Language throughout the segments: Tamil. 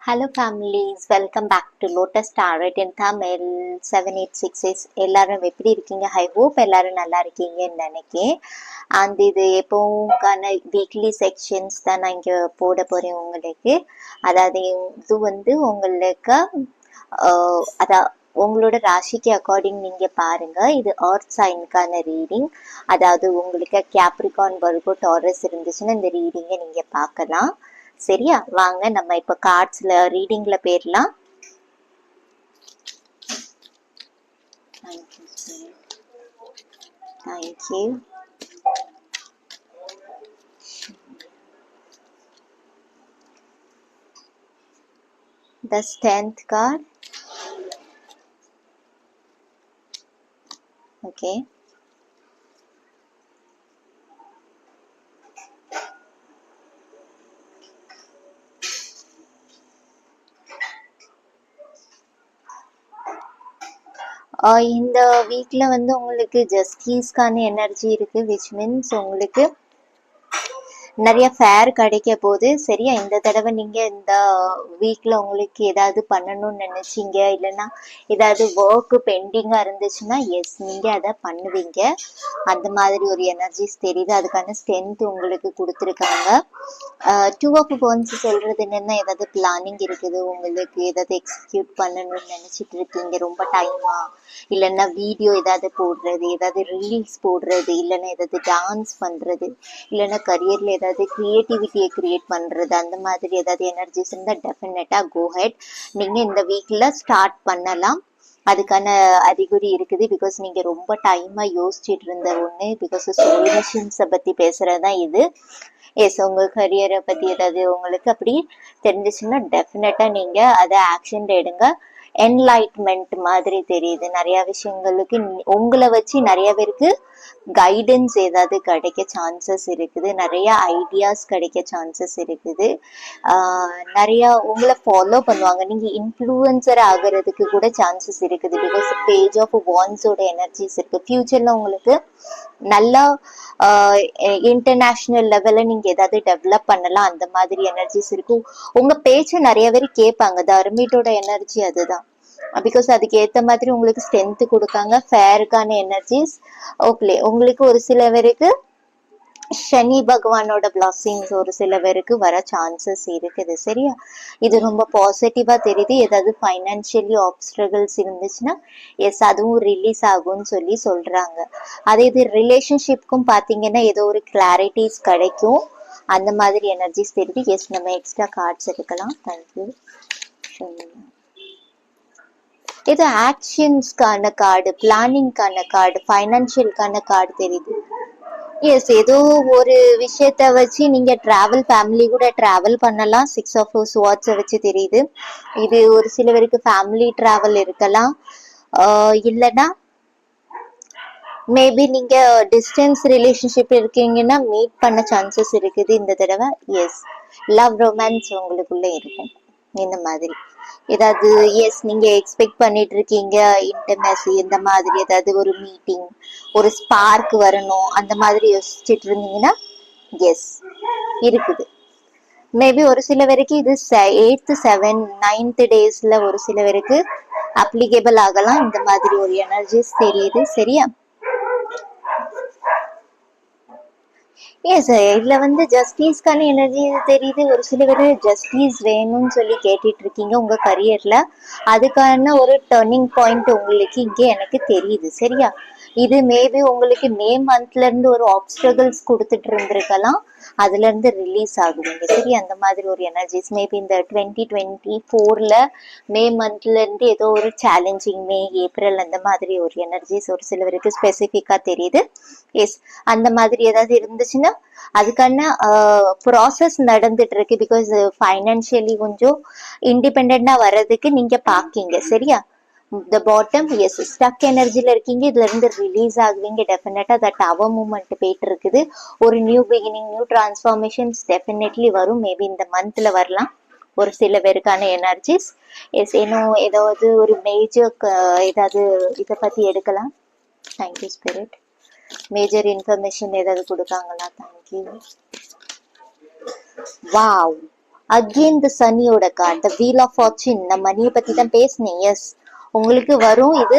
Hello families, welcome back to Lotus Tarot in Tamil 7866. எல்லாரும் எப்படி இருக்கீங்க? ஐ ஹோப் எல்லாரும் நல்லா இருக்கீங்கன்னு நினைக்கிறேன். அண்ட் இது எப்போவும்கான வீக்லி செக்ஷன்ஸ் தான் நான் இங்கே போட போகிறேன் உங்களுக்கு. அதாவது இது உங்களுக்கு அதான் உங்களோட ராசிக்கு அக்கார்டிங் நீங்கள் பாருங்கள். இது எர்த் சைனுக்கான ரீடிங். அதாவது உங்களுக்கு கேப்ரிகான் வர்கோ டாரஸ் இருந்துச்சுன்னா இந்த ரீடிங்கை நீங்கள் பார்க்கலாம். சரியா? வாங்க நம்ம இப்ப கார்ட்ஸ்ல ரீடிங்ல போயிடலாம். Thank you. The 10th card. Okay. இந்த வீக்ல உங்களுக்கு ஜஸ்டிஸ்க்கான எனர்ஜி இருக்கு, விச் மீன்ஸ் உங்களுக்கு நிறைய ஃபேர் கிடைக்க போகுது. சரியா? இந்த தடவை நீங்க இந்த வீக்ல உங்களுக்கு ஏதாவது பண்ணணும்னு நினைச்சீங்க, இல்லைன்னா ஏதாவது ஒர்க் பெண்டிங்கா இருந்துச்சுன்னா எஸ் நீங்க அதை பண்ணுவீங்க. அந்த மாதிரி ஒரு எனர்ஜிஸ் தெரியுது. அதுக்கான ஸ்ட்ரென்த் உங்களுக்கு கொடுத்துருக்காங்க. 2 of Wands சொல்றது என்னன்னா, ஏதாவது பிளானிங் இருக்குது உங்களுக்கு, ஏதாவது எக்ஸிக்யூட் பண்ணணும்னு நினைச்சிட்டு இருக்கீங்க ரொம்ப டைமா, இல்லைன்னா வீடியோ ஏதாவது போடுறது, ஏதாவது ரீல்ஸ் போடுறது, இல்லைன்னா ஏதாவது டான்ஸ் பண்றது, இல்லைன்னா கரியர்ல ஏதாவது கிரியேட்டிவிட்டியை கிரியேட் பண்றது, அந்த மாதிரி ஏதாவது எனர்ஜிஸ் இருந்தால் டெஃபினட்டா கோ ஹெட். நீங்க இந்த வீக்ல ஸ்டார்ட் பண்ணலாம். அதுக்கான அறிகுறி இருக்குது. பிகாஸ் நீங்க ரொம்ப டைமா யோசிச்சுட்டு இருந்த ஒண்ணு, பிகாஸ் சொல்யூஷன்ஸை பத்தி பேசுறதுதான் இது. எஸ், உங்க கரியரை பத்தி ஏதாவது உங்களுக்கு அப்படி தெரிஞ்சிச்சுன்னா டெஃபினட்டா நீங்க அதை ஆக்ஷன்ல எடுங்க. என்லைட்மெண்ட் மாதிரி தெரியுது. நிறைய விஷயங்களுக்கு உங்களை வச்சு நிறைய பேருக்கு கைடன்ஸ் ஏதாவது கிடைக்க சான்சஸ் இருக்குது. நிறைய ஐடியாஸ் கிடைக்க சான்சஸ் இருக்குது. நிறைய உங்களை ஃபாலோ பண்ணுவாங்க. நீங்க இன்ஃப்ளூயன்சர் ஆகிறதுக்கு கூட சான்சஸ் இருக்குது. பிகாஸ் பேஜ் ஆஃப் வான்ஸோட எனர்ஜிஸ் இருக்கு. ஃபியூச்சர்ல உங்களுக்கு நல்லா இன்டர்நேஷனல் லெவல்ல நீங்க ஏதாவது டெவலப் பண்ணலாம். அந்த மாதிரி எனர்ஜிஸ் இருக்கும். உங்க பேச்சை நிறைய பேர் கேட்பாங்க. தர்மீட்டோட எனர்ஜி அதுதான். பிகாஸ் அதுக்கு ஏத்த மாதிரி உங்களுக்கு ஸ்ட்ரென்த் கொடுக்காங்க. ஃபேருக்கான எனர்ஜிஸ். ஓகே, உங்களுக்கு ஒரு சில பேருக்கு சனி பகவானோட பிளஸிங்ஸ் ஒரு சில பேருக்கு வர சான்சஸ் இருக்குது. சரியா? இது ரொம்ப பாசிட்டிவா தெரியுது. ஏதாவது ஃபைனான்சியலி ஆப்ஸ்ட்ரகிள்ஸ் இருந்துச்சுன்னா எஸ் அதுவும் ரிலீஸ் ஆகும்னு சொல்லி சொல்றாங்க. அதே இது ரிலேஷன்ஷிப்க்கும் பாத்தீங்கன்னா ஏதோ ஒரு கிளாரிட்டிஸ் கிடைக்கும். அந்த மாதிரி எனர்ஜிஸ் தெரியுது. எஸ், நம்ம எக்ஸ்ட்ரா கார்ட்ஸ் எடுக்கலாம். தேங்க்யூ. இது ஆக்ஷன்ஸ்க்கான கார்டு, பிளானிங்கான கார்டு, ஃபைனான்சியல்கான கார்டு தெரியுது. எஸ், ஏதோ ஒரு விஷயத்த வச்சு நீங்க டிராவல், ஃபேமிலி கூட டிராவல் பண்ணலாம். 6 of Swords வச்சு தெரியுது. இது ஒரு சில பேருக்கு ஃபேமிலி டிராவல் இருக்கலாம். இல்லைன்னா மேபி நீங்க டிஸ்டன்ஸ் ரிலேஷன்ஷிப் இருக்கீங்கன்னா மீட் பண்ண சான்சஸ் இருக்குது இந்த தடவை. எஸ், லவ் ரொமான்ஸ் உங்களுக்குள்ள இருக்கும். இந்த மாதிரி ஏதாவது எஸ் நீங்க எக்ஸ்பெக்ட் பண்ணிட்டு இருக்கீங்க இன்டர்மெசி, இந்த மாதிரி ஏதாவது ஒரு மீட்டிங், ஒரு ஸ்பார்க் வரணும், அந்த மாதிரி யோசிச்சுட்டு இருந்தீங்கன்னா எஸ் இருக்குது. மேபி ஒரு சில பேருக்கு இது 8th 7th 9th டேஸ்ல ஒரு சில பேருக்கு அப்ளிகேபிள் ஆகலாம். இந்த மாதிரி ஒரு எனர்ஜிஸ் தெரியுது. சரியா? எஸ், இதுல ஜஸ்டிஸ்க்கான எனர்ஜி தெரியுது. ஒரு சில பேர் ஜஸ்டிஸ் வேணும்னு சொல்லி கேட்டுட்டு இருக்கீங்க உங்க கரியர்ல. அதுக்கான ஒரு டர்னிங் பாயிண்ட் உங்களுக்கு இங்க எனக்கு தெரியுது. சரியா? இது மேபி உங்களுக்கு மே மந்த்ல இருந்து ஒரு ஆப்ஸ்ட்ரகிள்ஸ் கொடுத்துட்டு இருந்திருக்கலாம். அதுல இருந்து ரிலீஸ் ஆகுவீங்க. சரி? அந்த மாதிரி ஒரு எனர்ஜிஸ் மேபி இந்த 2024ல மே மந்த்ல இருந்து ஏதோ ஒரு சேலஞ்சிங், மே ஏப்ரல் அந்த மாதிரி ஒரு எனர்ஜிஸ் ஒரு சிலவருக்கு ஸ்பெசிஃபிக்கா தெரியுது. எஸ், அந்த மாதிரி ஏதாவது இருந்துச்சுன்னா அதுக்கான ப்ராசஸ் நடந்துட்டு இருக்கு. பிகாஸ் ஃபைனான்சியலி கொஞ்சம் இண்டிபெண்டா வர்றதுக்கு நீங்க பாக்கீங்க. சரியா? த பாட்டம் எஸ், ஸ்டக் எனர்ஜில இருக்கீங்க. இதுல இருந்து ரிலீஸ் ஆகுவீங்க டெஃபினட்டா. தட் டவர் மூவ்மெண்ட் போயிட்டு இருக்குது. ஒரு நியூ பிகினிங், நியூ டிரான்ஸ்ஃபார்மேஷன்ஸ் டெஃபினெட்லி வரும். மேபி இந்த மந்த்ல வரலாம் ஒரு சில பேருக்கான எனர்ஜிஸ். எஸ், இன்னும் ஏதாவது ஒரு மேஜர் ஏதாவது இதை பத்தி எடுக்கலாம். Thank you spirit. மேஜர் இன்ஃபர்மேஷன் ஏதாவது கொடுக்காங்களா? தேங்க்யூ. வாவ், அகெயின் த சனியோட card, the wheel of fortune. நான் மணியை பத்தி தான் பேசினேன். எஸ், உங்களுக்கு வரும். இது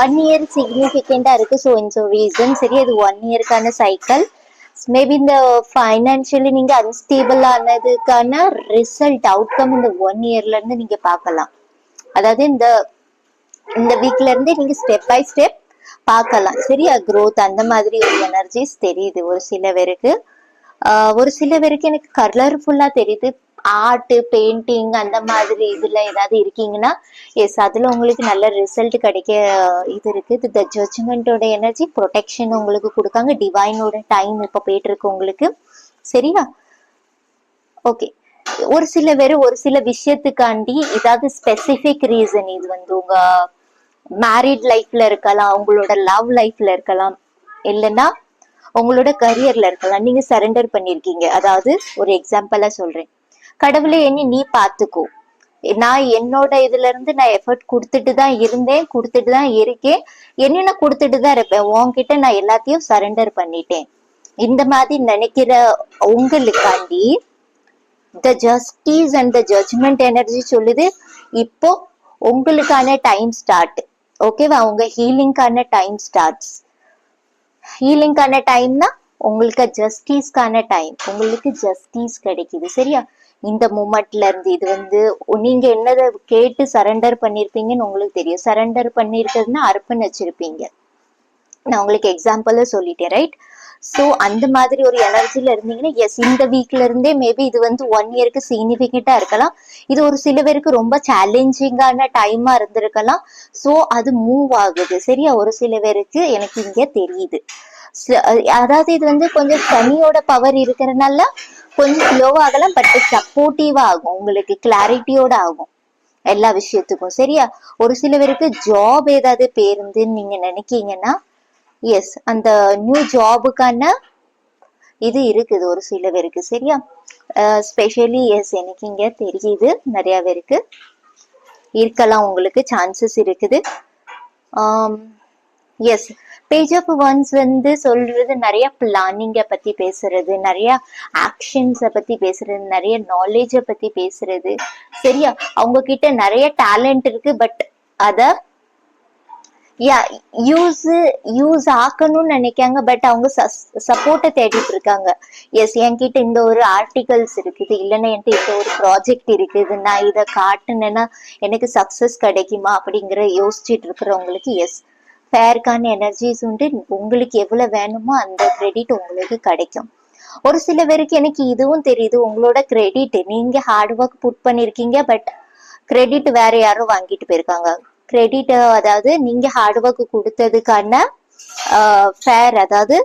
1 இயர் சிக்னிஃபிகண்டா இருக்கு. So it's reason. சரி, அது 1 இயருக்கான சைக்கிள். மேபி இந்த ஃபைனான்சியலி நீங்க அன்ஸ்டேபிள் ஆனதுக்கான ரிசல்ட் அவுட்கம் இந்த 1 இயர்ல இருந்து நீங்க பார்க்கலாம். அதாவது இந்த இந்த வீக்ல இருந்து நீங்க ஸ்டெப் பை ஸ்டெப் பார்க்கலாம். சரியா, growth அந்த மாதிரி ஒரு எனர்ஜிஸ் தெரியுது ஒரு சில பேருக்கு. ஒரு சில பேருக்கு எனக்கு கலர்ஃபுல்லா தெரியுது. ஆர்ட், பெயிண்டிங் அந்த மாதிரி இதுல ஏதாவது இருக்கீங்கன்னா எஸ், அதுல உங்களுக்கு நல்ல ரிசல்ட் கிடைக்க இது இருக்கு. த ஜட்ஜ்மெண்டோட எனர்ஜி ப்ரொடெக்ஷன் உங்களுக்கு கொடுக்காங்க. டிவைனோட டைம் இப்ப போயிட்டு இருக்கு உங்களுக்கு. சரியா, ஓகே. ஒரு சில பேர் ஒரு சில விஷயத்துக்காண்டி ஏதாவது ஸ்பெசிபிக் ரீசன், இது வந்து உங்க மேரிட் லைஃப்ல இருக்கலாம், உங்களோட லவ் லைஃப்ல இருக்கலாம், இல்லைன்னா உங்களோட கரியர்ல இருக்கலாம், நீங்க சரண்டர் பண்ணிருக்கீங்க. அதாவது ஒரு எக்ஸாம்பிளா சொல்றேன், கடவுளே என்ன நீ பாத்துக்கோ, நான் என்னோட இதுல இருந்து நான் எஃபர்ட் கொடுத்துட்டு தான் இருந்தேன், கொடுத்துட்டு தான் இருக்கேன், என்ன நான் கொடுத்துட்டு தான் இருப்பேன், உன்கிட்ட நான் எல்லாத்தையும் சரண்டர் பண்ணிட்டேன், இந்த மாதிரி நினைக்கிற உங்களுக்காண்டி the justice and the judgement energy சொல்லுது, இப்போ உங்களுக்கான டைம் ஸ்டார்ட். ஓகேவா, உங்க ஹீலிங்கான டைம் ஸ்டார்ட்ஸ். ஹீலிங்கான டைம்னா உங்களுக்கு ஜஸ்டிஸ்கான டைம், உங்களுக்கு ஜஸ்டிஸ் கிடைக்குது. சரியா, இந்த மூமெண்ட்ல இருந்து இது வந்து நீங்க என்னதை கேட்டு சரண்டர் பண்ணிருப்பீங்கன்னு உங்களுக்கு தெரியும். சரண்டர் பண்ணிருக்கிறதுனா அர்ப்பணிச்சிருப்பீங்க. நான் உங்களுக்கு எக்ஸாம்பிள சொல்லிட்டேன், ரைட்? சோ அந்த மாதிரி ஒரு எனர்ஜில இருந்தீங்கன்னா எஸ், இந்த வீக்ல இருந்தே மேபி இது வந்து 1 இயருக்கு சிக்னிபிகண்டா இருக்கலாம். இது ஒரு சில பேருக்கு ரொம்ப சேலஞ்சிங்கான டைமா இருந்திருக்கலாம். சோ அது மூவ் ஆகுது. சரியா, ஒரு சில பேருக்கு எனக்கு இங்க தெரியுது. அதாவது இது வந்து கொஞ்சம் சனியோட பவர் இருக்கிறதுனால கொஞ்சம் ஸ்லோவா ஆகலாம், பட் சப்போர்ட்டிவா ஆகும், உங்களுக்கு கிளாரிட்டியோட ஆகும் எல்லா விஷயத்துக்கும். சரியா, ஒரு சில பேருக்கு ஜாப் ஏதாவது பேருந்துன்னு நீங்க நினைக்கீங்கன்னா எஸ், அந்த நியூ ஜாபுக்கான இது இருக்குது ஒரு சில பேருக்கு. சரியா, ஸ்பெஷலி எஸ், எனக்கு இங்க தெரியுது நிறைய பேருக்கு இருக்கலாம், உங்களுக்கு சான்சஸ் இருக்குது. எஸ், பேஜ் ஆஃப் ஒன்ஸ் வந்து சொல்றது நிறைய பிளானிங்கை பத்தி பேசுறது, நிறைய ஆக்ஷன்ஸை பத்தி பேசுறது, நிறைய நாலேஜை பத்தி பேசுறது. சரியா, அவங்க கிட்ட நிறைய டேலண்ட் இருக்கு, பட் அத யூஸ் ஆக்கணும்னு நினைக்காங்க, பட் அவங்க சப்போர்ட்டை தேடிட்டு இருக்காங்க. எஸ், என்கிட்ட இந்த ஒரு ஆர்டிகல்ஸ் இருக்குது, இல்லைன்னா என்கிட்ட இந்த ஒரு ப்ராஜெக்ட் இருக்குது, நான் இதை காட்டுனேன்னா எனக்கு சக்சஸ் கிடைக்குமா அப்படிங்கிற யோசிச்சுட்டு இருக்கிறவங்களுக்கு எஸ், ஃபேருக்கான எனர்ஜிஸ் உண்டு. உங்களுக்கு எவ்வளவு வேணுமோ அந்த கிரெடிட் உங்களுக்கு கிடைக்கும். ஒரு சில பேருக்கு எனக்கு இதுவும் தெரியுது, உங்களோட கிரெடிட் நீங்க ஹார்ட் ஒர்க் புட் பண்ணிருக்கீங்க, பட் கிரெடிட் வேற யாரும் வாங்கிட்டு போயிருக்காங்க. கிரெடிட் அதாவது நீங்க ஹார்ட் ஒர்க் கொடுத்ததுக்கான ஃபேர், அதாவது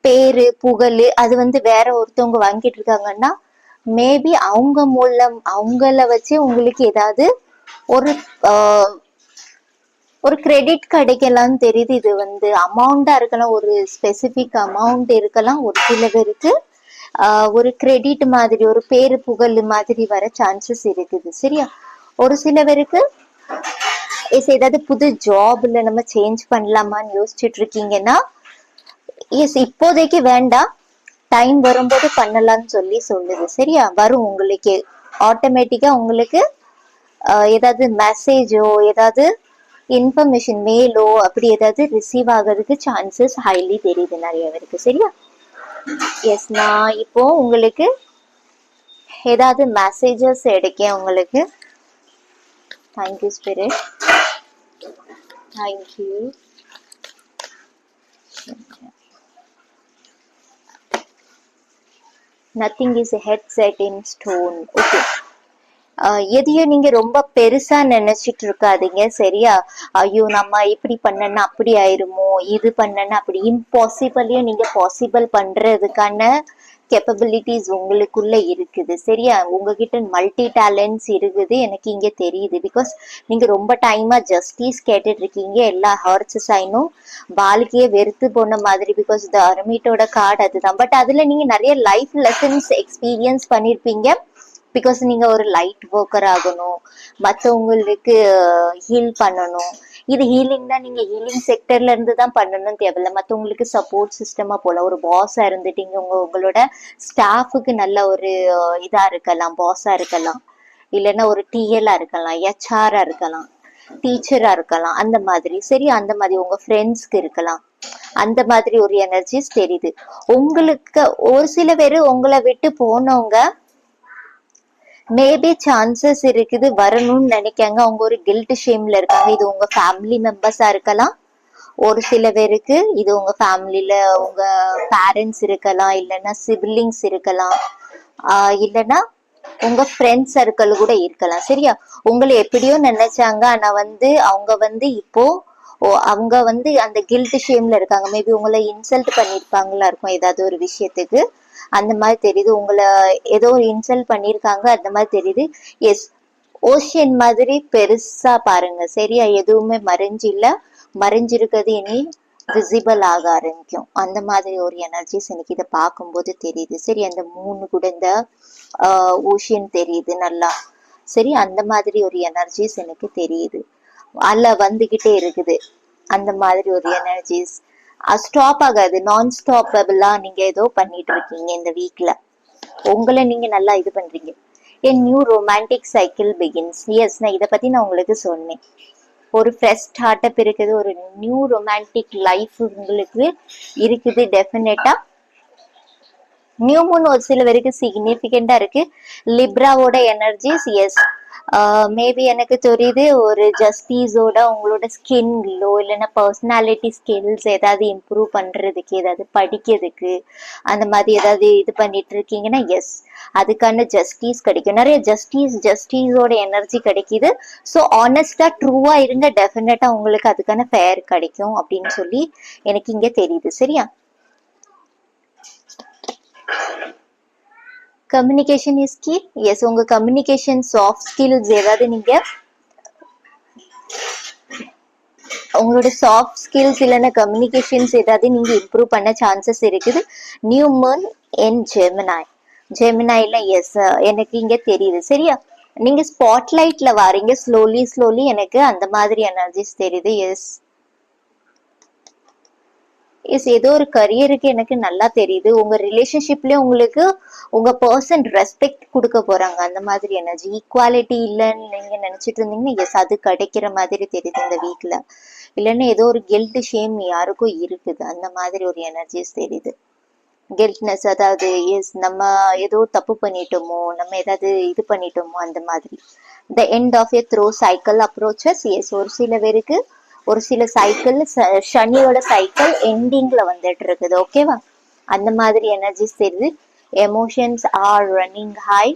பேரு புகழ், அது வந்து வேற ஒருத்தவங்க வாங்கிட்டு இருக்காங்கன்னா மேபி அவங்க மூலம் அவங்கள வச்சு உங்களுக்கு ஏதாவது ஒரு ஒரு கிரெடிட் கிடைக்கலாம்னு தெரியுது. இது வந்து அமௌண்டா இருக்கலாம், ஒரு ஸ்பெசிபிக் அமௌண்ட் இருக்கலாம். ஒரு சில பேருக்கு ஒரு கிரெடிட் மாதிரி, ஒரு பேரு புகழ் மாதிரி வர சான்சஸ் இருக்குது. சரியா, ஒரு சில பேருக்கு ஏதாவது புது ஜாப்ல நம்ம சேஞ்ச் பண்ணலாமான்னு யோசிச்சுட்டு இருக்கீங்கன்னா எஸ், இப்போதைக்கு வேண்டாம், டைம் வரும்போது பண்ணலாம்னு சொல்லுது. சரியா, வரும் உங்களுக்கு ஆட்டோமேட்டிக்கா. உங்களுக்கு ஏதாவது மெசேஜோ ஏதாவது இன்ஃபர்மேஷன் மெயிலோ அப்படி ஏதாவது ரிசீவ் ஆகிறதுக்கு சான்சஸ் ஹைலி தெரியுது நிறைய பேருக்கு. சரியா, எஸ், நான் இப்போ உங்களுக்கு ஏதாவது மெசேஜஸ் எடுக்கேன் உங்களுக்கு. Thank you spirit, thank you. Nothing is head set in stone. Okay, எதையும் நீங்க ரொம்ப பெருசா நினைச்சிட்டு இருக்காதீங்க. சரியா, ஐயோ நம்ம இப்படி பண்ணனா அப்படி ஆயிருமோ, இது பண்ணனா அப்படி, இம்பாசிபிளையும் நீங்க பாசிபிள் பண்றதுக்கான கேப்பபிலிட்டிஸ் உங்களுக்குள்ள இருக்குது. சரியா, உங்ககிட்ட மல்டி டேலண்ட்ஸ் இருக்குது, எனக்கு இங்க தெரியுது. பிகாஸ் நீங்க ரொம்ப டைமா ஜஸ்டிஸ் கேட்டுட்டு இருக்கீங்க. எல்லா ஹார்ட்ஸ் சைனும் வாழ்க்கையே வெறுத்து போன மாதிரி, பிகாஸ் த அர்மிட்டோட கார்டு அதுதான். பட் அதுல நீங்க நிறைய லைஃப் லெசன்ஸ் எக்ஸ்பீரியன்ஸ் பண்ணிருப்பீங்க. பிகாஸ் நீங்க ஒரு லைட் ஒர்க்கர் ஆகணும், மற்றவங்களுக்கு ஹீல் பண்ணணும், இது ஹீலிங்னா நீங்க ஹீலிங் செக்டர்ல இருந்து தான் பண்ணணும் தேவையில்ல. மத்தவங்களுக்கு சப்போர்ட் சிஸ்டமா போல ஒரு பாஸா இருந்துட்டீங்க, உங்களோட ஸ்டாஃபுக்கு நல்ல ஒரு இதா இருக்கலாம், பாஸா இருக்கலாம், இல்லைன்னா ஒரு டிஎல்லா இருக்கலாம், ஹெச்ஆரா இருக்கலாம், டீச்சரா இருக்கலாம், அந்த மாதிரி. சரி, அந்த மாதிரி உங்க ஃப்ரெண்ட்ஸ்க்கு இருக்கலாம். அந்த மாதிரி ஒரு எனர்ஜிஸ் தெரியுது உங்களுக்கு. ஒரு சில பேரு உங்களை விட்டு போனவங்க மேபி சான்சஸ் இருக்குது வரணும்னு நினைக்காங்க. அவங்க ஒரு கில்ட் ஷேம்ல இருக்காங்க. இது உங்க ஃபேமிலி மெம்பர்ஸா இருக்கலாம். ஒரு சில பேருக்கு இது உங்க ஃபேமிலில உங்க பேரண்ட்ஸ் இருக்கலாம், இல்லைன்னா சிப்லிங்ஸ் இருக்கலாம், இல்லைன்னா உங்க ஃப்ரெண்ட்ஸ் சர்க்கிள் கூட இருக்கலாம். சரியா, உங்களை எப்படியோ நினைச்சாங்க, ஆனா அவங்க இப்போ அவங்க அந்த கில்ட் ஷேம்ல இருக்காங்க. மேபி உங்களை இன்சல்ட் பண்ணிருப்பாங்களா இருக்கும் ஏதாவது ஒரு விஷயத்துக்கு, அந்த மாதிரி தெரியுது. உங்களை ஏதோ ஒரு இன்சல்ட் பண்ணிருக்காங்க, அந்த மாதிரி தெரியுது. எஸ், ஓஷியன் மாதிரி பெருசா பாருங்க. சரியா, எதுவுமே மறைஞ்சிருக்கிறது இனி விசிபிள் ஆக ஆரம்பிக்கும். அந்த மாதிரி ஒரு எனர்ஜிஸ் எனக்கு இதை பார்க்கும்போது தெரியுது. சரி, அந்த மூணு கூட இந்த ஓஷியன் தெரியுது நல்லா. சரி, அந்த மாதிரி ஒரு எனர்ஜிஸ் எனக்கு தெரியுது. அல்ல வந்துகிட்டே இருக்குது. அந்த மாதிரி ஒரு எனர்ஜிஸ் ஸ்டாப் ஆகாது, நான் ஸ்டாப்பபிளா நீங்க ஏதோ பண்ணிட்டு இருக்கீங்க இந்த வீக்ல. உங்களை நீங்க நல்லா இது பண்றீங்க. A new romantic cycle begins. Yes, நான் இதை பத்தி நான் உங்களுக்கு சொன்னேன். ஒரு ஃப்ரெஷ் ஸ்டார்ட் அப் இருக்குது, ஒரு நியூ ரொமான்டிக் லைஃப் உங்களுக்கு இருக்குது டெஃபினட்டா. நியூ மூன் ஒரு சில பேருக்கு சிக்னிபிகண்டா இருக்கு. லிப்ராவோட எனர்ஜிஸ், எஸ், மேபி எனக்கு தெரியுது ஒரு ஜஸ்டிஸோட உங்களோட ஸ்கின் க்ளோ, இல்லைன்னா பர்சனாலிட்டி ஸ்கில்ஸ் ஏதாவது இம்ப்ரூவ் பண்றதுக்கு, ஏதாவது படிக்கிறதுக்கு, அந்த மாதிரி ஏதாவது இது பண்ணிட்டு இருக்கீங்கன்னா எஸ், அதுக்கான ஜஸ்டிஸ் கிடைக்கும். நிறைய ஜஸ்டிஸோட எனர்ஜி கிடைக்குது. ஸோ ஆனஸ்டா ட்ரூவா இருங்க, டெஃபினட்டா உங்களுக்கு அதுக்கான ஃபேர் கிடைக்கும் அப்படின்னு சொல்லி எனக்கு இங்க தெரியுது. சரியா, கம்யூனிகேஷன் இஸ் கீ. எஸ், உங்க கம்யூனிகேஷன் சாஃப்ட் ஸ்கில்ஸ் ஏதாவது நீங்க உங்களோட சாஃப்ட் ஸ்கில்ஸ் இல்லைன்னா கம்யூனிகேஷன்ஸ் ஏதாவது நீங்க இம்ப்ரூவ் பண்ண சான்சஸ் இருக்குது. நியூ மூன் இன் ஜெமினாயில எஸ், எனக்கு இங்க தெரியுது. சரியா, நீங்க ஸ்பாட்லைட்ல வாரீங்க ஸ்லோலி எனக்கு அந்த மாதிரி எனர்ஜிஸ் தெரியுது. எஸ், ஏதோ ஒரு கரியருக்கு எனக்கு நல்லா தெரியுது. உங்க ரிலேஷன்ஷிப்லயே உங்களுக்கு உங்க பர்சன் ரெஸ்பெக்ட் கொடுக்க போறாங்க. அந்த மாதிரி எனர்ஜி. ஈக்குவாலிட்டி இல்லைன்னு நீங்க நினைச்சிட்டு இருந்தீங்கன்னா எஸ், அது கிடைக்கிற மாதிரி தெரியுது இந்த வீக்ல. இல்லைன்னா ஏதோ ஒரு கில்ட் ஷேம் யாருக்கும் இருக்குது, அந்த மாதிரி ஒரு எனர்ஜிஸ் தெரியுது. கில்ட்னஸ், அதாவது எஸ், நம்ம ஏதோ தப்பு பண்ணிட்டோமோ, நம்ம ஏதாவது இது பண்ணிட்டோமோ, அந்த மாதிரி. The end of a throw cycle approaches. Yes, ஒரு சில பேருக்கு ஒரு சில சைக்கிள் சனியோட சைக்கிள் எண்டிங்ல வந்துட்டு இருக்குது. ஓகேவா, அந்த மாதிரி எனர்ஜிஸ் தெரியுது. Emotions are running high.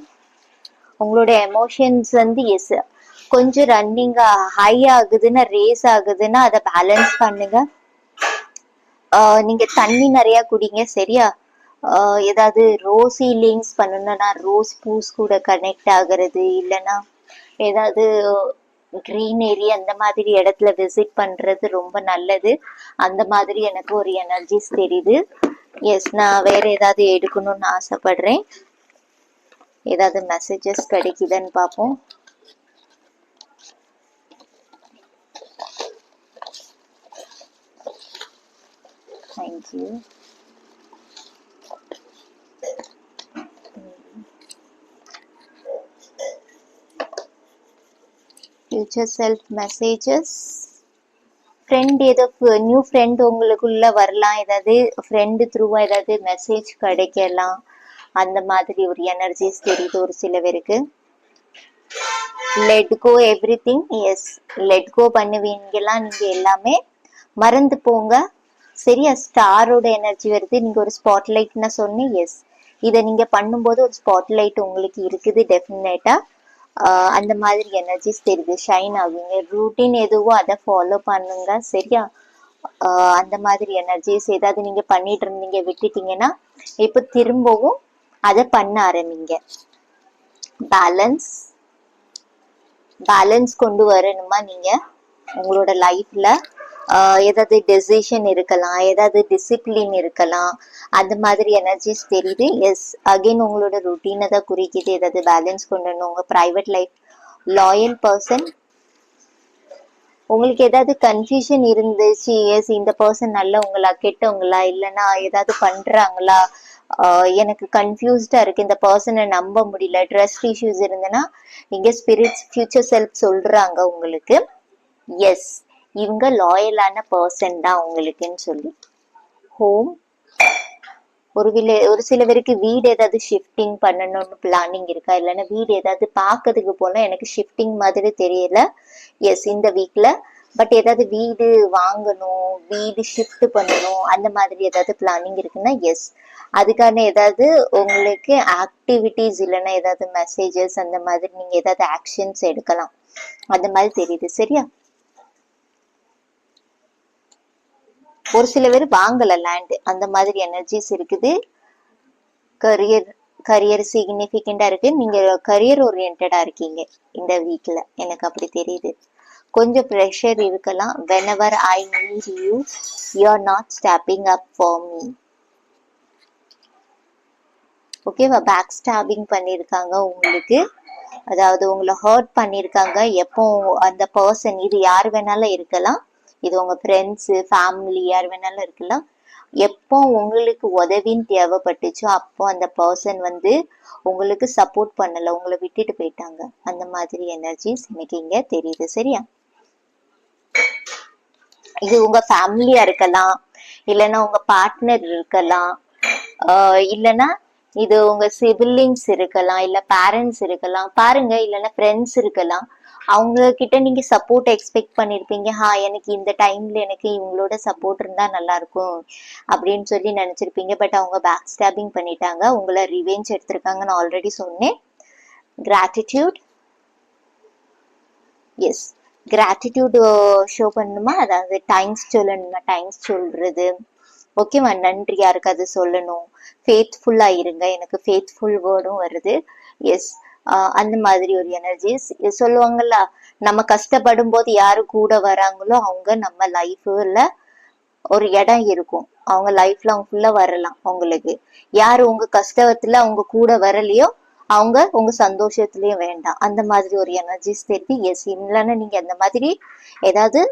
உங்களோட எமோஷன்ஸ் எஸ் கொஞ்சம் ரன்னிங் ஹை ஆகுதுன்னா, ரேஸ் ஆகுதுன்னா அதை பேலன்ஸ் பண்ணுங்க. நீங்க தண்ணி நிறைய குடிங்க. சரியா, ஏதாவது ரோஸ் ஹீலிங்ஸ் பண்ணணும்னா ரோஸ் பூஸ் கூட கனெக்ட் ஆகுறது, இல்லைன்னா ஏதாவது கிரீனரி அந்த மாதிரி இடத்துல விசிட் பண்றது ரொம்ப நல்லது. அந்த மாதிரி எனக்கு ஒரு எனர்ஜிஸ் தெரியுது. எஸ், நான் வேற ஏதாவது எடுக்கணும்னு ஆசைப்படுறேன். ஏதாவது மெசேஜஸ் கிடைக்குதுன்னு பார்ப்போம். Thank you. Future self messages. Friend, ஏதோ நியூ ஃப்ரெண்ட் உங்களுக்குள்ள வரலாம். ஏதாவது ஃப்ரெண்டு த்ரூவா ஏதாவது மெசேஜ் கிடைக்கலாம். அந்த மாதிரி ஒரு எனர்ஜிஸ் தெரியுது ஒரு சில பேருக்கு. Let go everything. Yes, let go பண்ணுவீங்கலாம் நீங்க, எல்லாமே மறந்து போங்க. சரியா, ஸ்டாரோட எனர்ஜி வருது. நீங்க ஒரு ஸ்பாட்லைட்னா சொன்னேன். எஸ், இதை நீங்க பண்ணும்போது ஒரு ஸ்பாட்லைட் உங்களுக்கு இருக்குது டெஃபினட்டா. அந்த மாதிரி எனர்ஜிஸ் தெரியுது. ஷைன் ஆகுங்க. ரூட்டீன் எதுவோ அதை ஃபாலோ பண்ணுங்க. சரியா, அந்த மாதிரி எனர்ஜிஸ் ஏதாவது நீங்க பண்ணிட்டு இருந்தீங்க விட்டுட்டீங்கன்னா இப்ப திரும்பவும் அதை பண்ண ஆரம்பிங்க. பேலன்ஸ் கொண்டு வரணுமா நீங்க உங்களோட லைஃப்ல. ஏதாவது டெசிஷன் இருக்கலாம், ஏதாவது டிசிப்ளின் இருக்கலாம், அந்த மாதிரி எனர்ஜிஸ் தெரியுது. எஸ், அகைன் உங்களோட ருட்டீனை தான் குறிக்குது. ஏதாவது பேலன்ஸ் கொண்டு வரணும். உங்க ப்ரைவேட் லைஃப் லாயல் பர்சன் உங்களுக்கு ஏதாவது கன்ஃபியூஷன் இருந்துச்சு, எஸ் இந்த பர்சன் நல்லவங்களா கெட்டவங்களா இல்லைன்னா ஏதாவது பண்றாங்களா, எனக்கு கன்ஃபியூஸ்டா இருக்கு, இந்த பர்சனை நம்ப முடியல, ட்ரஸ்ட் இஷ்யூஸ் இருந்ததுன்னா இங்க ஸ்பிரிட்ஸ் ஃபியூச்சர் செல்ஃப் சொல்றாங்க உங்களுக்கு, எஸ் இவங்க லாயலான பர்சன் தான் உங்களுக்குன்னு சொல்லி. ஹோம், ஒரு சில பேருக்கு வீடு ஏதாவது ஷிஃப்டிங் பண்ணணும்னு பிளானிங் இருக்கா, இல்லைன்னா வீடு ஏதாவது பார்க்கறதுக்கு போனா எனக்கு ஷிஃப்டிங் மாதிரி தெரியல, எஸ் இந்த வீக்ல பட் ஏதாவது வீடு வாங்கணும், வீடு ஷிஃப்ட் பண்ணணும் அந்த மாதிரி ஏதாவது பிளானிங் இருக்குன்னா எஸ் அதுக்கான ஏதாவது உங்களுக்கு ஆக்டிவிட்டிஸ் இல்லைன்னா ஏதாவது மெசேஜஸ் அந்த மாதிரி நீங்க ஏதாவது ஆக்ஷன்ஸ் எடுக்கலாம் அந்த மாதிரி தெரியுது. சரியா? ஒரு சில பேர் வாங்கல லேண்ட் அந்த மாதிரி எனர்ஜிஸ் இருக்குது. கரியர் கரியர் சிக்னிஃபிகண்டா இருக்கு, நீங்க கரியர் ஓரியன்டா இருக்கீங்க இந்த வீக்ல, எனக்கு அப்படி தெரியுது. கொஞ்சம் ப்ரெஷர் இருக்கலாம். whenever I need you you are not stepping up for me. ஓகேவா? பேக் ஸ்டாபிங் பண்ணியிருக்காங்க உங்களுக்கு, அதாவது உங்களை ஹர்ட் பண்ணியிருக்காங்க. எப்போ அந்த பர்சன், இது யார் வேணாலும் இருக்கலாம், இது உங்க ஃப்ரெண்ட்ஸ் ஃபேமிலி யார் வேணாலும் இருக்கலாம், எப்போ உங்களுக்கு உதவின்னு தேவைப்பட்டுச்சோ அப்போ அந்த பர்சன் வந்து உங்களுக்கு சப்போர்ட் பண்ணல, உங்களை விட்டுட்டு போயிட்டாங்க. அந்த மாதிரி எனர்ஜிஸ் இன்னைக்கு இங்க தெரியுது. சரியா? இது உங்க ஃபேமிலியா இருக்கலாம், இல்லைன்னா உங்க பார்ட்னர் இருக்கலாம், இல்லைன்னா இது உங்க சிபிலிங்ஸ் இருக்கலாம், இல்ல பேரண்ட்ஸ் இருக்கலாம், பாருங்க, இல்லைன்னா ஃப்ரெண்ட்ஸ் இருக்கலாம். அவங்க கிட்ட நீங்க சப்போர்ட் எக்ஸ்பெக்ட் பண்ணிருப்பீங்க, எனக்கு இந்த டைம்ல எனக்கு இவங்களோட சப்போர்ட் இருந்தா நல்லா இருக்கும் அப்படின்னு சொல்லி நினைச்சிருப்பீங்க. பட் அவங்க பேக் ஸ்டாபிங் பண்ணிட்டாங்க, உங்களை ரிவெஞ்ச் எடுத்திருக்காங்க. நான் ஆல்ரெடி சொன்னேன். கிராட்டிடியூட், எஸ் கிராட்டிடியூட் ஷோ பண்ணணுமா, அதாவது டைம்ஸ் சொல்லணுமா, டைம்ஸ் சொல்றது, ஓகேவா? நன்றி யாருக்கு அது சொல்லணும். ஃபேத்ஃபுல்லா இருங்க, எனக்கு ஃபேத்ஃபுல் வேர்டும் வருது. எஸ் அந்த மாதிரி ஒரு எனர்ஜிஸ் சொல்லுவாங்கல்ல, நம்ம கஷ்டப்படும் போது யாரு கூட வராங்களோ அவங்க நம்ம லைஃப்ல ஒரு இடம் இருக்கும், அவங்க லைஃப்ல அவங்க ஃபுல்லா வரலாம். உங்களுக்கு யாரு உங்க கஷ்டத்துல அவங்க கூட வரலையோ அவங்க உங்க சந்தோஷத்துலயும் வேண்டாம். அந்த மாதிரி ஒரு எனர்ஜிஸ் தெரியுது. எஸ் இல்லைன்னா நீங்க அந்த மாதிரி ஏதாவது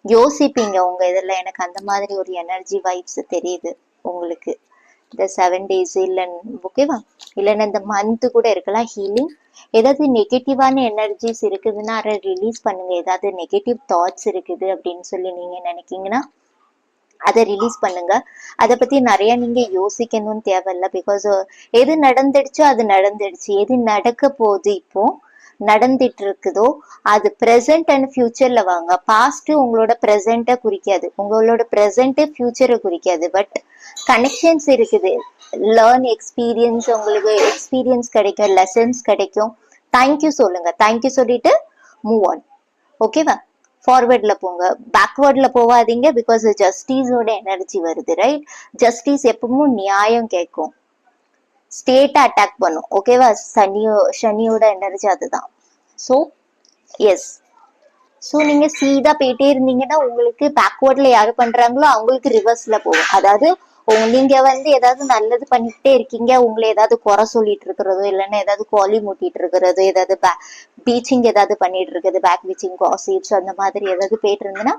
யோசிப்பீங்க உங்க இதுல, எனக்கு அந்த மாதிரி ஒரு எனர்ஜி வைப்ஸ் தெரியுது உங்களுக்கு. இந்த 7 days இல்லைன்னு, ஓகேவா? இல்லைன்னா இந்த மந்த் கூட இருக்கலாம். ஹீலிங், ஏதாவது நெகட்டிவான எனர்ஜிஸ் இருக்குதுன்னா அதை ரிலீஸ் பண்ணுங்க. ஏதாவது நெகட்டிவ் தாட்ஸ் இருக்குது அப்படின்னு சொல்லி நீங்க நினைக்கீங்கன்னா அதை ரிலீஸ் பண்ணுங்க. அதை பத்தி நிறைய நீங்க யோசிக்கணும்னு தேவையில்ல. பிகாஸ் எது நடந்துடுச்சோ அது நடந்துடுச்சு, எது நடக்க போகுது இப்போ நடந்துட்டு இருக்குதோ அது ப்ரெசென்ட் அண்ட் ஃபியூச்சர்ல வாங்க. பாஸ்ட் உங்களோட ப்ரெசென்ட்டை குறிக்காது, உங்களோட ப்ரெசென்ட் ஃபியூச்சரை குறிக்காது, பட் கனெக்ஷன்ஸ் இருக்குது. லேர்ன் எக்ஸ்பீரியன்ஸ், உங்களுக்கு எக்ஸ்பீரியன்ஸ் கிடைக்கும், லெசன்ஸ் கிடைக்கும். தேங்க்யூ சொல்லுங்க, தேங்க்யூ சொல்லிட்டு மூவ் ஆன். ஓகேவா? ஃபார்வர்ட்ல போங்க, பேக்வேர்ட்ல போகாதீங்க. பிகாஸ் ஜஸ்டிஸோட எனர்ஜி வருது, ரைட்? ஜஸ்டிஸ் எப்பவும் நியாயம் கேட்கும், ஸ்டேட்டை அட்டாக் பண்ணும். ஓகேவா? சனியோட எனர்ஜி அதுதான். ஸோ எஸ், ஸோ நீங்க சீதா போயிட்டே இருந்தீங்கன்னா உங்களுக்கு பேக்வேர்ட்ல யாரு பண்றாங்களோ அவங்களுக்கு ரிவர்ஸ்ல போகும். அதாவது நீங்க வந்து ஏதாவது நல்லது பண்ணிக்கிட்டே இருக்கீங்க, உங்களை ஏதாவது குறை சொல்லிட்டு இருக்கிறதோ, இல்லைன்னா ஏதாவது கோலி மூட்டிட்டு இருக்கிறதோ, ஏதாவது பீச்சிங் ஏதாவது பண்ணிட்டு இருக்குது, பேக் பீச்சிங் காசிப்ஸ் அந்த மாதிரி ஏதாவது போயிட்டு இருந்ததுன்னா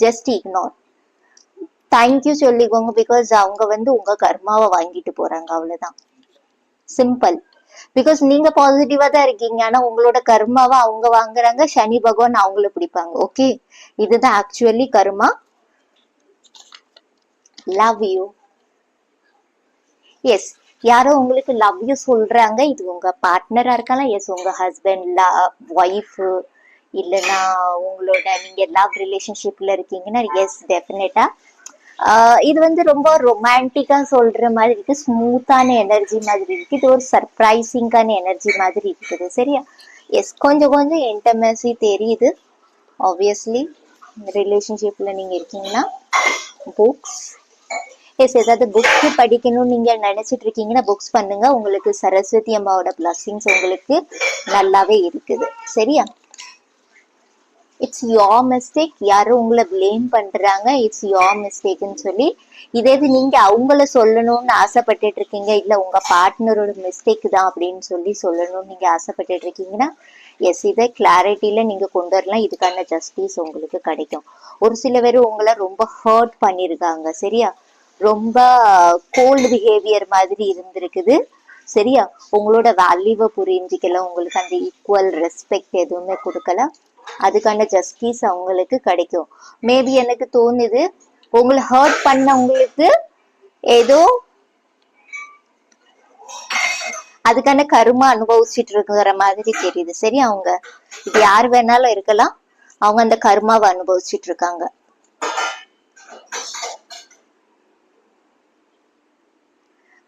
ஜஸ்ட் இக்னோர், தேங்க்யூ சொல்லிக்கோங்க. பிகாஸ் அவங்க வந்து உங்க கர்மாவை வாங்கிட்டு போறாங்க, அவ்வளவுதான், சிம்பிள். பிகாஸ் நீங்க பாசிட்டிவா தான் இருக்கீங்க, ஆனா உங்களோட கர்மாவை அவங்க வாங்குறாங்க, சனி பகவான் அவங்கள பிடிப்பாங்க. ஓகே, இதுதான் ஆக்சுவலி கர்மா. Love you. எஸ், யாரோ உங்களுக்கு லவ் யூ சொல்றாங்க, இது உங்க பார்ட்னரா இருக்கலாம், எஸ் உங்க ஹஸ்பண்ட், ஒய்ஃப், இல்லைன்னா உங்களோட நீங்க லவ் ரிலேஷன்ஷிப்ல இருக்கீங்கன்னா எஸ் டெஃபினட்டா. இது வந்து ரொம்ப ரொமான்டிக்கா சொல்ற மாதிரி இருக்கு, ஸ்மூத்தான எனர்ஜி மாதிரி இருக்கு, இது ஒரு சர்ப்ரைசிங்கான எனர்ஜி மாதிரி இருக்குது. சரியா? எஸ், கொஞ்சம் கொஞ்சம் இன்டர்மெசி தெரியுது. ஆப்வியஸ்லி ரிலேஷன்ஷிப்ல நீங்க இருக்கீங்கன்னா புக்ஸ், எஸ் ஏதாவது புக்ஸ் படிக்கணும்னு நீங்க நினைச்சிட்டு இருக்கீங்கன்னா புக்ஸ் பண்ணுங்க, உங்களுக்கு சரஸ்வதி அம்மாவோட பிளஸிங்ஸ் உங்களுக்கு நல்லாவே இருக்குது. சரியா? இட்ஸ் யோர் மிஸ்டேக், யாரும் உங்களை பிளேம் பண்றாங்க, இட்ஸ் யோர் மிஸ்டேக்னு சொல்லி இதே இது நீங்க அவங்கள சொல்லணும்னு ஆசைப்பட்டுட்டு இருக்கீங்க, இல்ல உங்க பார்ட்னரோட மிஸ்டேக் தான் அப்படின்னு சொல்லி சொல்லணும்னு நீங்க ஆசைப்பட்டுட்டு இருக்கீங்கன்னா எஸ், இதை கிளாரிட்டியில நீங்க கொண்டு வரலாம். இதுக்கான ஜஸ்டிஸ் உங்களுக்கு கிடைக்கும். ஒரு சில பேர் உங்களை ரொம்ப ஹர்ட் பண்ணிருக்காங்க, சரியா? ரொம்ப கோல்டு பிஹேவியர் மாதிரி இருந்திருக்குது, சரியா? உங்களோட வேல்யூவை புரிஞ்சிக்கல, உங்களுக்கு அந்த ஈக்குவல் ரெஸ்பெக்ட் எதுவுமே கொடுக்கல. அதுக்கான ஜஸ்டிஸ் அவங்களுக்கு கிடைக்கும். மேபி எனக்கு தோணுது உங்களை ஹர்ட் பண்ணவங்களுக்கு ஏதோ அதுக்கான கருமா அனுபவிச்சுட்டு இருக்கிற மாதிரி தெரியுது, சரி? அவங்க இது யார் வேணாலும் இருக்கலாம், அவங்க அந்த கருமாவை அனுபவிச்சுட்டு இருக்காங்க.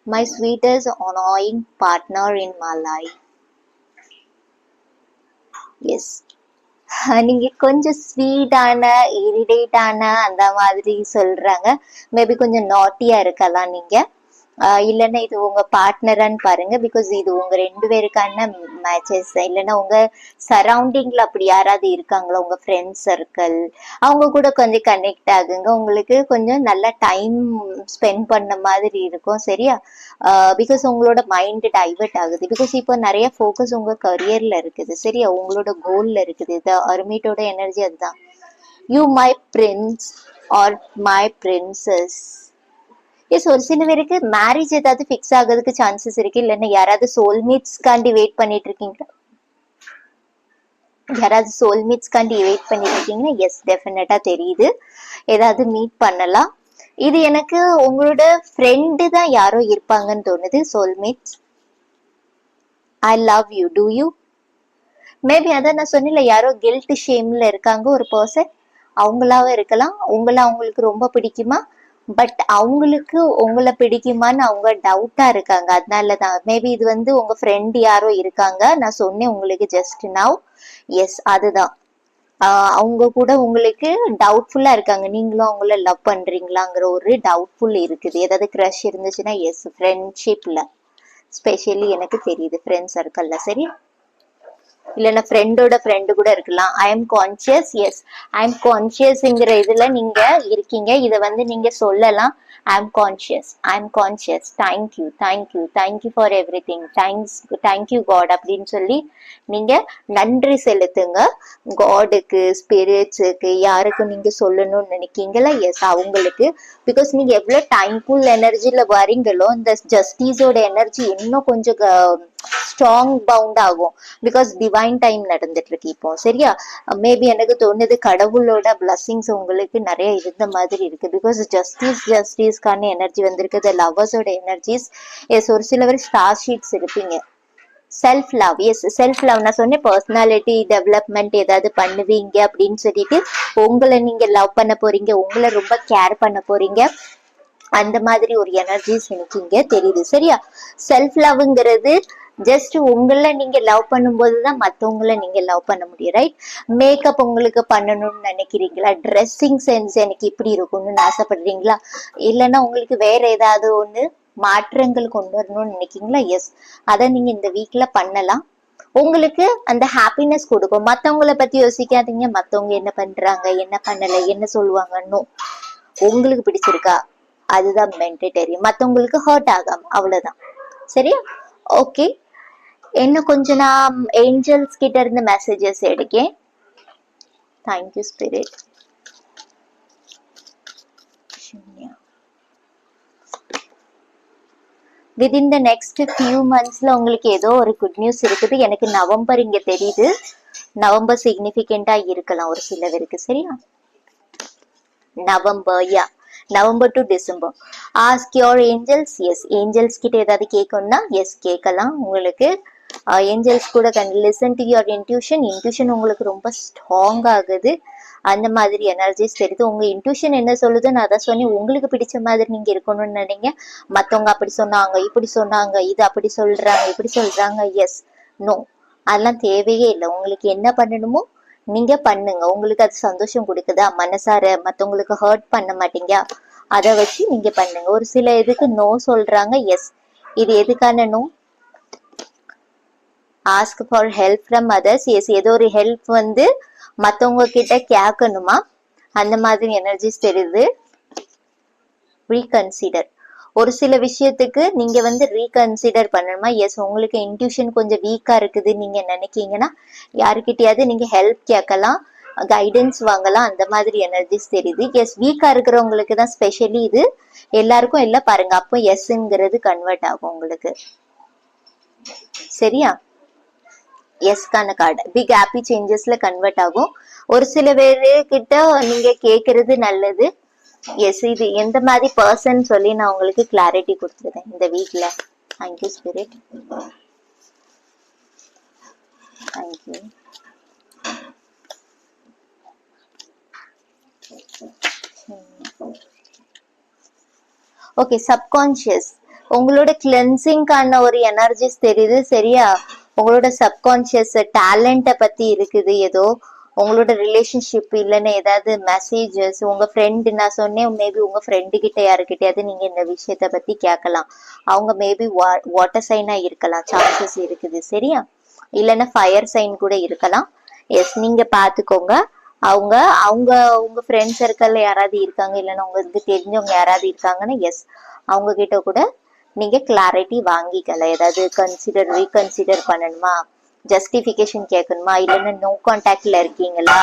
My sweetest annoying partner in my life. Yes. நீங்க கொஞ்சம் ஸ்வீட்டான இரிடேட்டான அந்த மாதிரி சொல்றாங்க. மேபி கொஞ்சம் நாட்டியா இருக்கலாம் நீங்க, இல்லைன்னா இது உங்க பார்ட்னரான்னு பாருங்க. பிகாஸ் இது உங்க 2 பேருக்கான மேட்சஸ். இல்லைன்னா உங்க சரௌண்டிங்ல அப்படி யாராவது இருக்காங்களா, உங்க ஃப்ரெண்ட்ஸ் சர்க்கிள், அவங்க கூட கொஞ்சம் கனெக்ட் ஆகுங்க. உங்களுக்கு கொஞ்சம் நல்ல டைம் ஸ்பெண்ட் பண்ண மாதிரி இருக்கும், சரியா? பிகாஸ் உங்களோட மைண்ட் டைவர்ட் ஆகுது. பிகாஸ் இப்போ நிறைய ஃபோக்கஸ் உங்க கரியர்ல இருக்குது, சரியா? உங்களோட கோல்ல இருக்குது. இந்த அர்மிட்டோட எனர்ஜி அதுதான். You my prince or my princess. Yes, ஒரு சில பேருக்கு மேரேஜ் ஏதாவது ஃபிக்ஸ் ஆகிறதுக்கு சான்சஸ் இருக்கு. இல்லைன்னா யாராவது சோல்மேட்ஸ்காண்டி வெயிட் பண்ணிட்டு இருக்கீங்களா? யாராவது சோல்மேட்ஸ்காண்டி வெயிட் பண்ணிட்டு இருக்கீங்கன்னா எஸ், டெஃபினட்டா தெரியுது, ஏதாவது மீட் பண்ணலாம். இது எனக்கு உங்களோட ஃப்ரெண்டு தான் யாரோ இருப்பாங்கன்னு தோணுது, soulmates. I love you, do you? Maybe அதான் நான் சொன்னேன்ல, யாரோ கில்ட் ஷேம்ல இருக்காங்க ஒரு பர்சன். அவங்களாவே இருக்கலாம். உங்களை அவங்களுக்கு ரொம்ப பிடிக்குமா, பட் அவங்களுக்கு உங்களை பிடிக்குமான்னு அவங்க டவுட்டா இருக்காங்க. அதனாலதான் மேபி இது வந்து உங்க ஃப்ரெண்ட் யாரோ இருக்காங்க. நான் சொன்னேன் உங்களுக்கு ஜஸ்ட் நவ். எஸ், அதுதான். அவங்க கூட உங்களுக்கு டவுட்ஃபுல்லா இருக்காங்க. நீங்களும் அவங்கள லவ் பண்றீங்களாங்கிற ஒரு டவுட்ஃபுல் இருக்குது. ஏதாவது க்ரஷ் இருந்துச்சுன்னா எஸ், ஃப்ரெண்ட்ஷிப்ல ஸ்பெஷலி எனக்கு தெரியுது, ஃப்ரெண்ட் சர்க்கிள்ல, சரி? இல்லைன்னா ஃப்ரெண்டோட ஃப்ரெண்டு கூட இருக்கலாம். I am conscious. Yes, I am கான்சியஸ்ங்கிற இதுல நீங்க இருக்கீங்க. இதை வந்து நீங்க சொல்லலாம். I am conscious, I am conscious, thank you, thank you, thank you for everything, thank you God அப்படின்னு சொல்லி நீங்க நன்றி செலுத்துங்க. காடுக்கு, ஸ்பிரிட்ஸுக்கு, யாருக்கு நீங்க சொல்லணும்னு நினைக்கீங்களா, எஸ் அவங்களுக்கு. பிகாஸ் நீங்க எவ்வளவு டைம்ஃபுல் எனர்ஜில வரீங்களோ, இந்த ஜஸ்டிஸோட எனர்ஜி இன்னும் கொஞ்சம் ஸ்ட்ராங் பவுண்ட் ஆகும். பிகாஸ் டிவைன் டைம் நடந்துட்டு இருக்கு இப்போ, சரியா? மேபி எனக்கு தோணுது கடவுளோட பிளஸிங்ஸ் உங்களுக்கு நிறைய இருந்த மாதிரி இருக்கு. பிகாஸ் ஜஸ்டிஸ்க்கான எனர்ஜி வந்திருக்கு. லவ்வர்ஸோட எனர்ஜிஸ். எஸ், ஒரு சில பேர் ஸ்டார் ஷீட்ஸ் இருப்பீங்க. Self love. Yes, self love. நான் சொன்னேன் பர்சனாலிட்டி டெவலப்மெண்ட் ஏதாவது பண்ணுவீங்க அப்படின்னு சொல்லிட்டு உங்களை நீங்க லவ் பண்ண போறீங்க, உங்களை ரொம்ப கேர் பண்ண போறீங்க. அந்த மாதிரி ஒரு எனர்ஜிஸ் எனக்கு இங்க தெரியுது, சரியா? செல்ஃப் லவ்ங்கிறது ஜஸ்ட் உங்களை நீங்க லவ் பண்ணும்போதுதான் மத்தவங்களை நீங்க லவ் பண்ண முடியும், ரைட்? மேக்கப் உங்களுக்கு பண்ணணும்னு நினைக்கிறீங்களா? ட்ரெஸ்ஸிங் சென்ஸ் எனக்கு இப்படி இருக்கும்னு ஆசைப்படுறீங்களா? இல்லைன்னா உங்களுக்கு வேற ஏதாவது ஒண்ணு மாற்றங்கள் கொண்டு வரணும்னு நினைக்கிறீங்களா? எஸ், அதை நீங்க இந்த வீக்ல பண்ணலாம். உங்களுக்கு அந்த ஹாப்பினஸ் கொடுக்கும். மத்தவங்களை பத்தி யோசிக்காதீங்க. மத்தவங்க என்ன பண்றாங்க, என்ன பண்ணல, என்ன சொல்லுவாங்கன்னு. உங்களுக்கு பிடிச்சிருக்கா அதுதான் மென்டேட்டரி. மத்தவங்களுக்கு ஹர்ட் ஆகாம, அவ்வளவுதான், சரியா? ஓகே, இன்னும் கொஞ்சம் நான் ஏஞ்சல்ஸ் கிட்ட இருந்து மெசேஜஸ் எடுக்கேன். Thank you spirit. Within the next few மந்த்ஸ்ல உங்களுக்கு ஏதோ ஒரு குட் நியூஸ் இருக்குது. எனக்கு நவம்பர் இங்க தெரியுது. நவம்பர் சிக்னிபிகண்டா இருக்கலாம் ஒரு சில பேருக்கு, சரியா? November, yeah, November to December. Ask your angels. Yes, angels கிட்ட ஏதாவது கேட்கணும்னா எஸ் கேட்கலாம். உங்களுக்கு ஏஞ்சல்ஸ் கூட listen to your intuition. Intuition உங்களுக்கு ரொம்ப ஸ்ட்ராங் ஆகுது. அந்த மாதிரி எனர்ஜிஸ் தெரியுது. உங்க இன்ட்யூஷன் என்ன சொல்லுது, நான் அதை சொன்னேன். உங்களுக்கு பிடிச்ச மாதிரி நீங்க இருக்கணும்னு நினைங்க. மத்தவங்க அப்படி சொன்னாங்க, இப்படி சொன்னாங்க, இது அப்படி சொல்றாங்க, இப்படி சொல்றாங்க, எஸ், நோ, அதெல்லாம் தேவையே இல்லை. உங்களுக்கு என்ன பண்ணணுமோ நீங்க பண்ணுங்க. உங்களுக்கு அது சந்தோஷம் கொடுக்குதா, மனசார மத்தவங்களுக்கு ஹர்ட் பண்ண மாட்டீங்க, அதை வச்சு நீங்க பண்ணுங்க. ஒரு சில இதுக்கு நோ சொல்றாங்க. எஸ், இது எதுக்கான no? Ask for help from others. Yes, ஏதோ ஒரு ஹெல்ப் வந்து மத்தவங்க கிட்ட கேட்கணுமா, அந்த மாதிரி எனர்ஜிஸ் தெரியுது. ரீகன்சிடர். ஒரு சில விஷயத்துக்கு நீங்க வந்து ரீகன்சிடர் பண்ணணுமா. எஸ், உங்களுக்கு இன்ட்யூஷன் கொஞ்சம் வீக்கா இருக்குது நீங்க நினைக்கீங்கன்னா யாருக்கிட்டயாவது நீங்க ஹெல்ப் கேட்கலாம், கைடன்ஸ் வாங்கலாம். அந்த மாதிரி எனர்ஜிஸ் தெரியுது. எஸ், வீக்கா இருக்கிறவங்களுக்கு தான் ஸ்பெஷலி இது, எல்லாருக்கும் எல்லாம் பாருங்க. அப்போ எஸ்ங்கிறது கன்வெர்ட் ஆகும் உங்களுக்கு. சரியா? எஸ்கான கார்டு பிக் ஹாப்பி சேஞ்சஸ்ல கன்வெர்ட் ஆகும். ஒரு சில பேரு கிட்ட நீங்க கேக்குறது நல்லது. எஸ், இது எந்த மாதிரி பர்சன் சொல்லி நான் உங்களுக்கு கிளாரிட்டி கொடுத்துருக்கேன் இந்த வீக்ல. Thank you spirit, thank you. Okay, subconscious உங்களோட கிளென்சிங்கான ஒரு எனர்ஜிஸ் தெரியுது. சரியா? உங்களோட சப்கான்சியஸ் டேலண்ட பத்தி இருக்குது. ஏதோ உங்களோட ரிலேஷன்ஷிப் இல்லைன்னா ஏதாவது மெசேஜஸ் உங்க ஃப்ரெண்டு, நான் சொன்னேன் மேபி உங்க ஃப்ரெண்டு கிட்ட யாருக்கிட்டயாவது நீங்க இந்த விஷயத்த பத்தி கேட்கலாம். அவங்க மேபி வாட்டர் சைனா இருக்கலாம், சான்சஸ் இருக்குது. சரியா? இல்லைன்னா ஃபயர் சைன் கூட இருக்கலாம். எஸ், நீங்க பாத்துக்கோங்க. அவங்க அவங்க உங்க ஃப்ரெண்ட் சர்க்கிள்ல யாராவது இருக்காங்க, இல்லைன்னா உங்களுக்கு தெரிஞ்சவங்க யாராவது இருக்காங்கன்னா எஸ், அவங்க கிட்ட கூட நீங்க கிளாரிட்டி வாங்கிக்கலாம். ஏதாவது ரீகன்சிடர் பண்ணணுமா, ஜஸ்டிபிகேஷன் கேட்கணுமா, இல்லைன்னா நோ கான்டாக்ட்ல இருக்கீங்களா,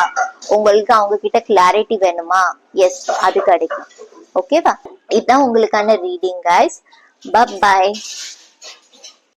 உங்களுக்கு அவங்க கிட்ட கிளாரிட்டி வேணுமா, எஸ், அது கிடைக்கும். ஓகேவா? இதுதான் உங்களுக்கான ரீடிங் கைஸ். பை.